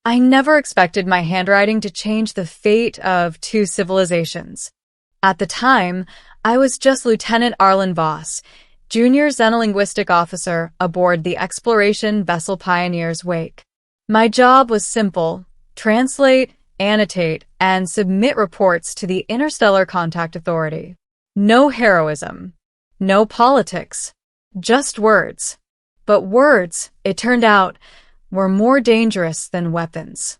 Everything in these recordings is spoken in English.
I never expected my handwriting to change the fate of two civilizations. At the time, I was just Lieutenant Arlen Voss, junior xenolinguistic officer aboard the exploration vessel Pioneer's Wake. My job was simple: translate, annotate, and submit reports to the Interstellar Contact Authority. No heroism. No politics. Just words. But words, it turned out, were more dangerous than weapons.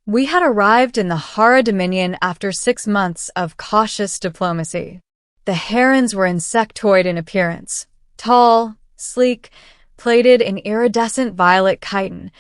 We had arrived in the Hara Dominion after 6 months of cautious diplomacy. The Herons were insectoid in appearance, tall, sleek, plated in iridescent violet chitin,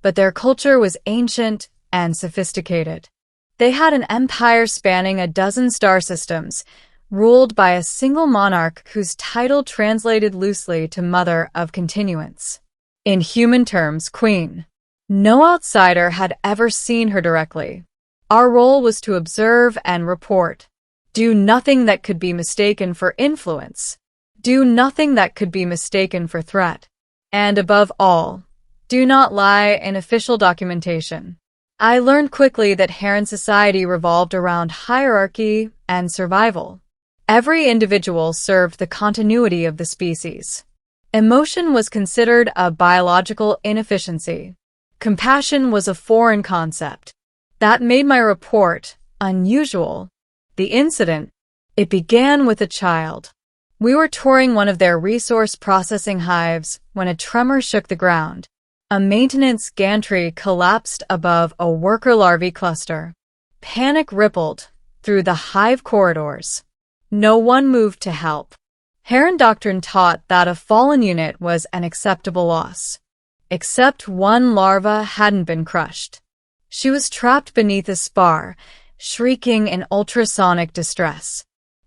but their culture was ancient and sophisticated. They had an empire spanning a dozen star systems, ruled by a single monarch whose title translated loosely to Mother of Continuance. In human terms, Queen. No outsider had ever seen her directly. Our role was to observe and report. Do nothing that could be mistaken for influence. Do nothing that could be mistaken for threat. And above all, do not lie in official documentation. I learned quickly that Heron society revolved around hierarchy and survival. Every individual served the continuity of the species. Emotion was considered a biological inefficiency. Compassion was a foreign concept. That made my report unusual. The incident, it began with a child. We were touring one of their resource processing hives when a tremor shook the ground. A maintenance gantry collapsed above a worker larvae cluster. Panic rippled through the hive corridors. No one moved to help. Heron doctrine taught that a fallen unit was an acceptable loss. Except one larva hadn't been crushed. She was trapped beneath a spar, shrieking in ultrasonic distress.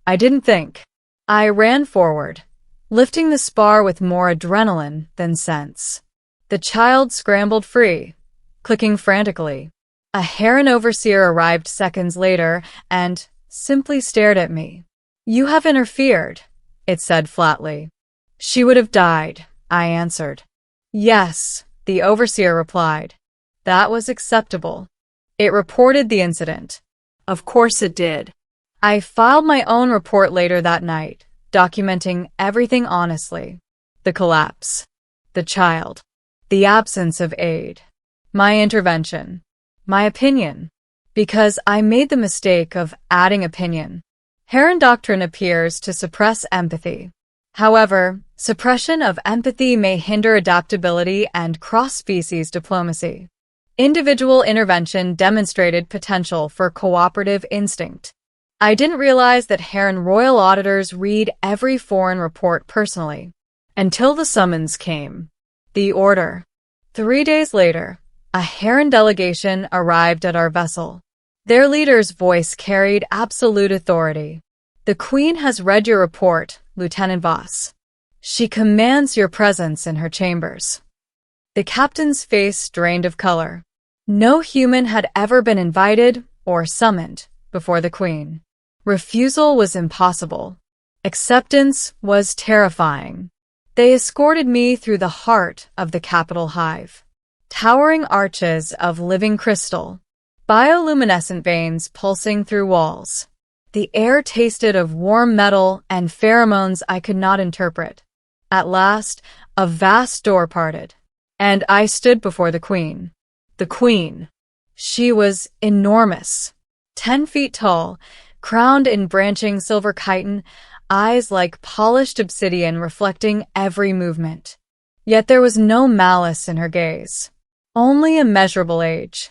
I didn't think. I ran forward, lifting the spar with more adrenaline than sense. The child scrambled free, clicking frantically. A Heron overseer arrived seconds later and simply stared at me. "You have interfered," it said flatly. "She would have died," I answered. "Yes," the overseer replied. That was acceptable. It reported the incident. Of course it did. I filed my own report later that night, documenting everything honestly. The collapse. The child. The absence of aid. My intervention. My opinion. Because I made the mistake of adding opinion. Heron doctrine appears to suppress empathy. However, suppression of empathy may hinder adaptability and cross-species diplomacy. Individual intervention demonstrated potential for cooperative instinct. I didn't realize that Heron royal auditors read every foreign report personally. Until the summons came. The order. 3 days later, a Heron delegation arrived at our vessel. Their leader's voice carried absolute authority. "The Queen has read your report, Lieutenant Voss. She commands your presence in her chambers." The captain's face drained of color. No human had ever been invited or summoned before the Queen. Refusal was impossible. Acceptance was terrifying. They escorted me through the heart of the capital hive. Towering arches of living crystal. Bioluminescent veins pulsing through walls. The air tasted of warm metal and pheromones I could not interpret. At last, a vast door parted, and I stood before the Queen. The Queen. She was enormous. 10 feet tall, crowned in branching silver chitin, eyes like polished obsidian reflecting every movement. Yet there was no malice in her gaze. Only immeasurable age.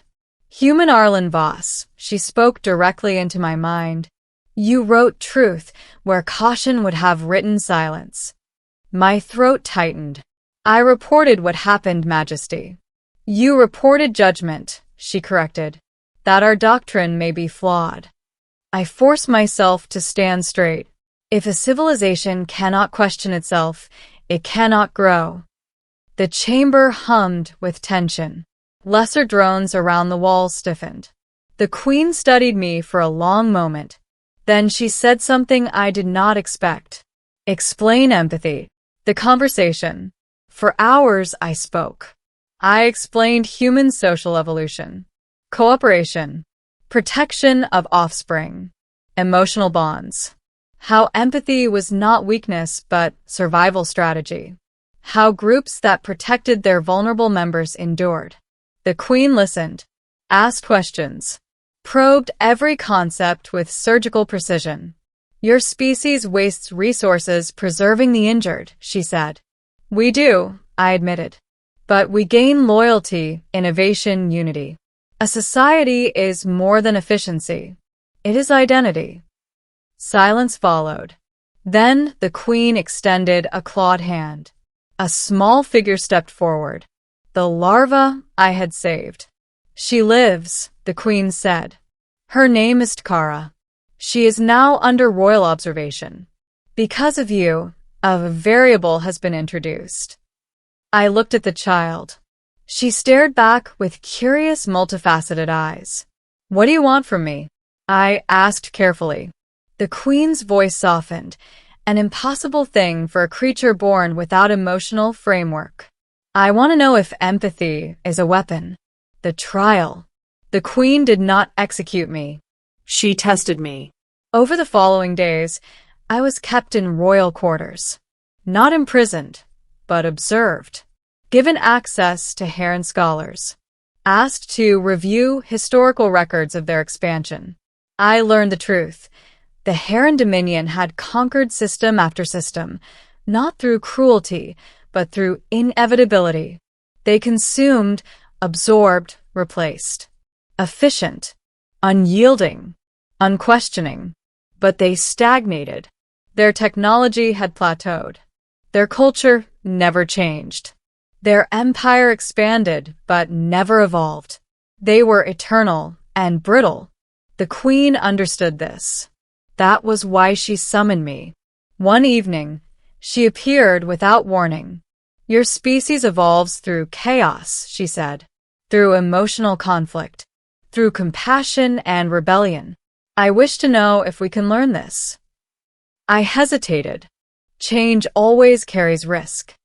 "Human Arlen Voss," she spoke directly into my mind. "You wrote truth where caution would have written silence." My throat tightened. "I reported what happened, Majesty." "You reported judgment," she corrected. "That our doctrine may be flawed." I forced myself to stand straight. If a civilization cannot question itself, it cannot grow. The chamber hummed with tension. Lesser drones around the walls stiffened. The Queen studied me for a long moment. Then she said something I did not expect. "Explain empathy." The conversation. For hours I spoke. I explained human social evolution. cooperation, protection of offspring, emotional bonds. How empathy was not weakness but survival strategy. How groups that protected their vulnerable members endured. The Queen listened, asked questions, probed every concept with surgical precision. Your species wastes resources preserving the injured, she said. We do, I admitted. But we gain loyalty, innovation, unity. A society is more than efficiency. It is identity. Silence followed. Then the Queen extended a clawed hand. A small figure stepped forward. The larva I had saved. She lives, the Queen said. Her name is Takara. She is now under royal observation. Because of you, a variable has been introduced. I looked at the child. She stared back with curious, multifaceted eyes. What do you want from me? I asked carefully. The Queen's voice softened, an impossible thing for a creature born without emotional framework. I want to know if empathy is a weapon. The trial. The Queen did not execute me. She tested me. Over the following days, I was kept in royal quarters. Not imprisoned, but observed. Given access to Heron scholars. Asked to review historical records of their expansion. I learned the truth. The Heron Dominion had conquered system after system, not through cruelty, but through inevitability. They consumed, absorbed, replaced. Efficient, unyielding, unquestioning. But they stagnated. Their technology had plateaued. Their culture never changed. Their empire expanded, but never evolved. They were eternal and brittle. The Queen understood this. That was why she summoned me. One evening, she appeared without warning. Your species evolves through chaos, she said, through emotional conflict, through compassion and rebellion. I wish to know if we can learn this. I hesitated. Change always carries risk.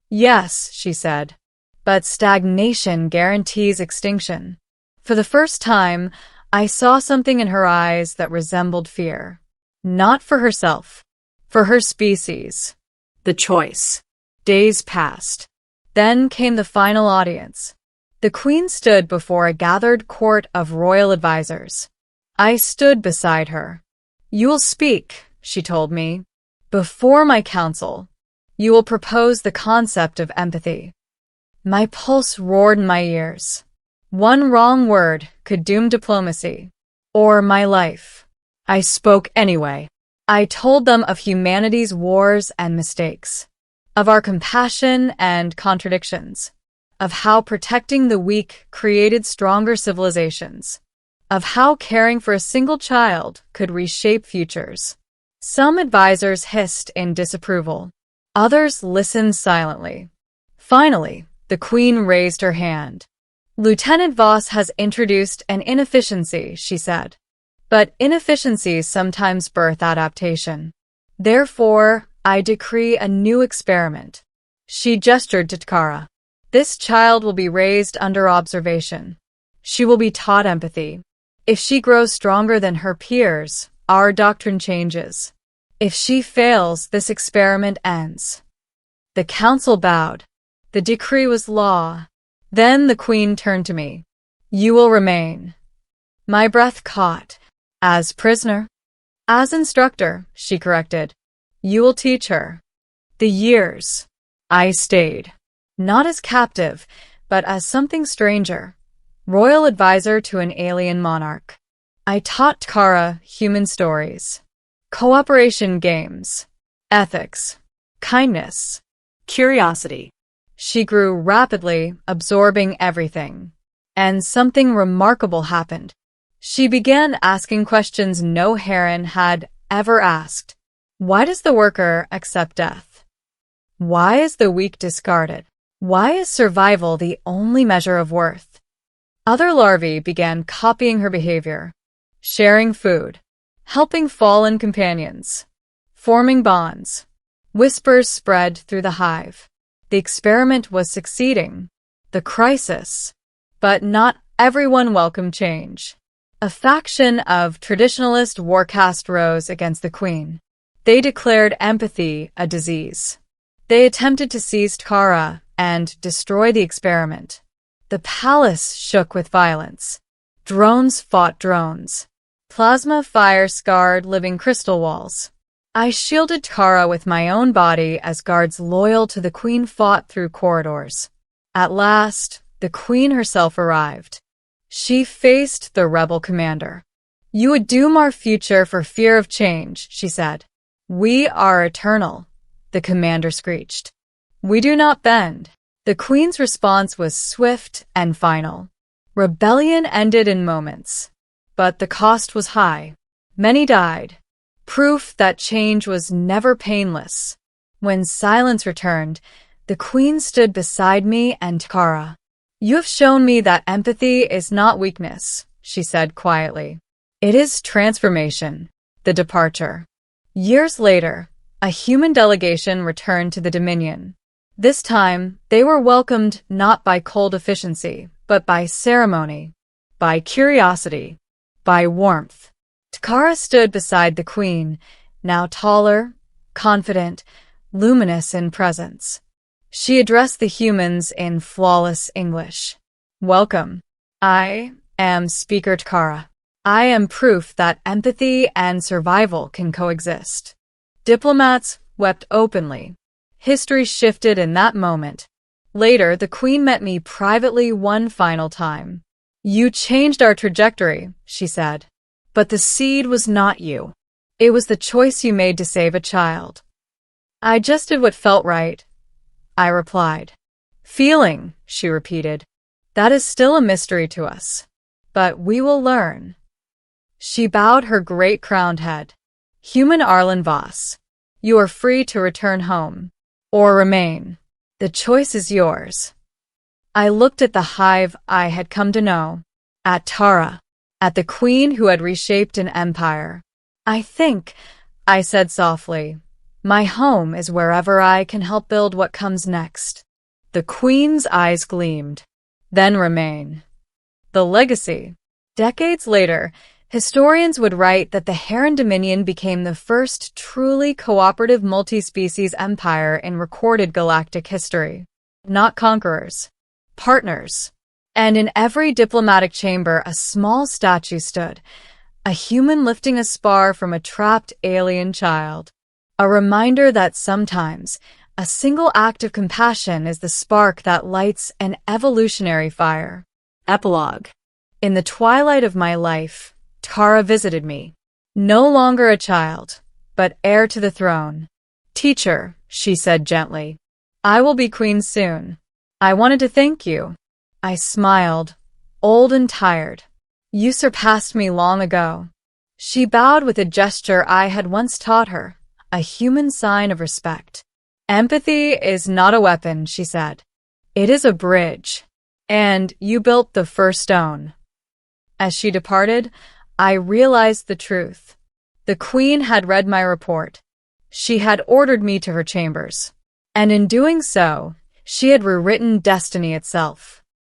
Yes, she said, but stagnation guarantees extinction. For the first time, I saw something in her eyes that resembled fear. Not for herself, for her species. The choice. Days passed. Then came the final audience. The Queen stood before a gathered court of royal advisors. I stood beside her. You will speak, she told me, before my council. You will propose the concept of empathy. My pulse roared in my ears. One wrong word could doom diplomacy, or my life. I spoke anyway. I told them of humanity's wars and mistakes, of our compassion and contradictions, of how protecting the weak created stronger civilizations, of how caring for a single child could reshape futures. Some advisors hissed in disapproval. Others listened silently. Finally, the Queen raised her hand. Lieutenant Voss has introduced an inefficiency, she said. But inefficiencies sometimes birth adaptation. Therefore, I decree a new experiment. She gestured to Takara. This child will be raised under observation. She will be taught empathy. If she grows stronger than her peers, our doctrine changes. If she fails, this experiment ends. The council bowed. The decree was law. Then the Queen turned to me. You will remain. My breath caught. As prisoner? As instructor, she corrected. You will teach her. The years. I stayed. Not as captive, but as something stranger. Royal advisor to an alien monarch. I taught Takara human stories. Cooperation games. Ethics. Kindness. Curiosity. She grew rapidly, absorbing everything. And something remarkable happened. She began asking questions no Heron had ever asked. Why does the worker accept death? Why is the weak discarded? Why is survival the only measure of worth? Other larvae began copying her behavior, sharing food, helping fallen companions, forming bonds. Whispers spread through the hive. The experiment was succeeding. The crisis, but not Everyone welcomed change. A faction of traditionalist war caste rose against the queen. They declared empathy a disease. They attempted to seize Takara and destroy the experiment. The palace shook with violence. Drones fought drones. Plasma fire scarred living crystal walls. I shielded Takara with my own body as guards loyal to the queen fought through corridors. At last, the queen herself arrived. She faced the rebel commander. "You would doom our future for fear of change," she said. "We are eternal," the commander screeched. "We do not bend." The queen's response was swift and final. Rebellion ended in moments, but the cost was high. Many died. Proof that change was never painless. When silence returned, the queen stood beside me and Takara. "You have shown me that empathy is not weakness," she said quietly. "It is transformation." The departure. Years later, a human delegation returned to the Dominion. This time, they were welcomed not by cold efficiency, but by ceremony, by curiosity, by warmth. Takara stood beside the queen, now taller, confident, luminous in presence. She addressed the humans in flawless English. "Welcome. I am Speaker Takara. I am proof that empathy and survival can coexist." Diplomats wept openly. History shifted in that moment. Later, the queen met me privately one final time. "You changed our trajectory," she said. "But the seed was not you. It was the choice you made to save a child." "I just did what felt right," I replied. "Feeling," she repeated. "That is still a mystery to us. But we will learn." She bowed her great crowned head. "Human Arlen Voss, you are free to return home. Or remain. The choice is yours." I looked at the hive I had come to know. At Tara. At the queen who had reshaped an empire. "I think," I said softly, "my home is wherever I can help build what comes next." The queen's eyes gleamed. "Then remain." The legacy. Decades later, historians would write that the Heron Dominion became the first truly cooperative multi-species empire in recorded galactic history. Not conquerors. Partners. And in every diplomatic chamber, a small statue stood, a human lifting a spar from a trapped alien child. A reminder that sometimes a single act of compassion is the spark that lights an evolutionary fire. Epilogue. In the twilight of my life, Tara visited me. No longer a child, but heir to the throne. "Teacher," she said gently, "I will be queen soon. I wanted to thank you." I smiled, old and tired. "You surpassed me long ago." She bowed with a gesture I had once taught her, a human sign of respect. "Empathy is not a weapon," she said. "It is a bridge. And you built the first stone." As she departed, I realized the truth. The queen had read my report. She had ordered me to her chambers. And in doing so, she had rewritten destiny itself.